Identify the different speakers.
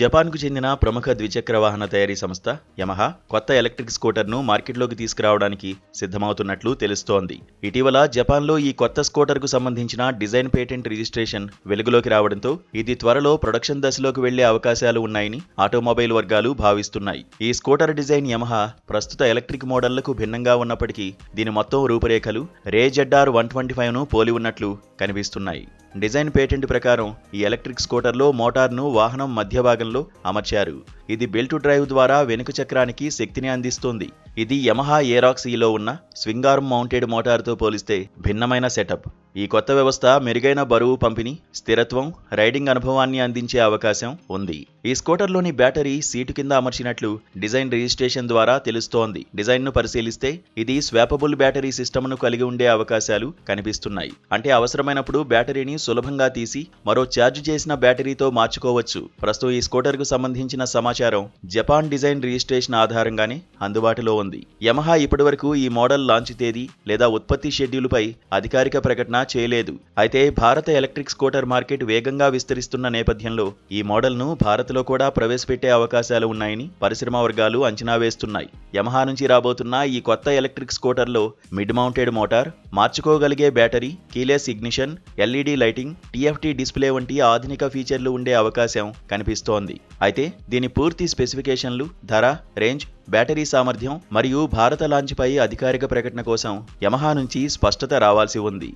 Speaker 1: జపాన్కు చెందిన ప్రముఖ ద్విచక్ర వాహన తయారీ సంస్థ యమహా కొత్త ఎలక్ట్రిక్ స్కూటర్ను మార్కెట్లోకి తీసుకురావడానికి సిద్ధమవుతున్నట్లు తెలుస్తోంది. ఇటీవల జపాన్లో ఈ కొత్త స్కూటర్కు సంబంధించిన డిజైన్ పేటెంట్ రిజిస్ట్రేషన్ వెలుగులోకి రావడంతో ఇది త్వరలో ప్రొడక్షన్ దశలోకి వెళ్లే అవకాశాలు ఉన్నాయని ఆటోమొబైల్ వర్గాలు భావిస్తున్నాయి. ఈ స్కూటర్ డిజైన్ యమహా ప్రస్తుత ఎలక్ట్రిక్ మోడళ్లకు భిన్నంగా ఉన్నప్పటికీ దీని మొత్తం రూపురేఖలు రే ZR125ను పోలి ఉన్నట్లు కనిపిస్తున్నాయి. డిజైన్ పేటెంట్ ప్రకారం ఈ ఎలక్ట్రిక్ స్కూటర్లో మోటార్ను వాహనం మధ్య భాగంలో అమర్చారు. ఇది బెల్ట్ డ్రైవ్ ద్వారా వెనుక చక్రానికి శక్తిని అందిస్తుంది. ఇది యమహా ఏరాక్స్-ఈలో ఉన్న స్వింగ్ ఆర్మ్ మౌంటెడ్ మోటార్తో పోలిస్తే భిన్నమైన సెటప్. ఈ కొత్త వ్యవస్థ మెరుగైన బరువు పంపిణీ, స్థిరత్వం, రైడింగ్ అనుభవాన్ని అందించే అవకాశం ఉంది. ఈ స్కూటర్లోని బ్యాటరీ సీటు కింద అమర్చినట్లు డిజైన్ రిజిస్ట్రేషన్ ద్వారా తెలుస్తోంది. డిజైన్ను పరిశీలిస్తే ఇది స్వాపబుల్ బ్యాటరీ సిస్టమ్ను కలిగి ఉండే అవకాశాలు కనిపిస్తున్నాయి. అంటే అవసరమైనప్పుడు బ్యాటరీని సులభంగా తీసి మరో ఛార్జ్ చేసిన బ్యాటరీతో మార్చుకోవచ్చు. ప్రస్తుతం ఈ స్కూటర్కు సంబంధించిన సమాచారం జపాన్ డిజైన్ రిజిస్ట్రేషన్ ఆధారంగానే అందుబాటులో ఉంది. యమహా ఇప్పటివరకు ఈ మోడల్ లాంచ్ తేదీ లేదా ఉత్పత్తి షెడ్యూల్పై అధికారిక ప్రకటన చేయలేదు. అయితే భారత ఎలక్ట్రిక్ స్కూటర్ మార్కెట్ వేగంగా విస్తరిస్తున్న నేపథ్యంలో ఈ మోడల్ను భారత్లో కూడా ప్రవేశపెట్టే అవకాశాలు ఉన్నాయని పరిశ్రమ వర్గాలు అంచనా వేస్తున్నాయి. యమహా నుంచి రాబోతున్న ఈ కొత్త ఎలక్ట్రిక్ స్కూటర్లో మిడ్ మౌంటెడ్ మోటార్, మార్చుకోగలిగే battery, keyless ignition, LED lighting, TFT display వంటి ఆధునిక ఫీచర్లు ఉండే అవకాశం కనిపిస్తోంది. అయితే దీని పూర్తి స్పెసిఫికేషన్లు, ధర, రేంజ్, బ్యాటరీ సామర్థ్యం మరియు భారత లాంచ్పై అధికారిక ప్రకటన కోసం యమహా నుంచి స్పష్టత రావాల్సి ఉంది.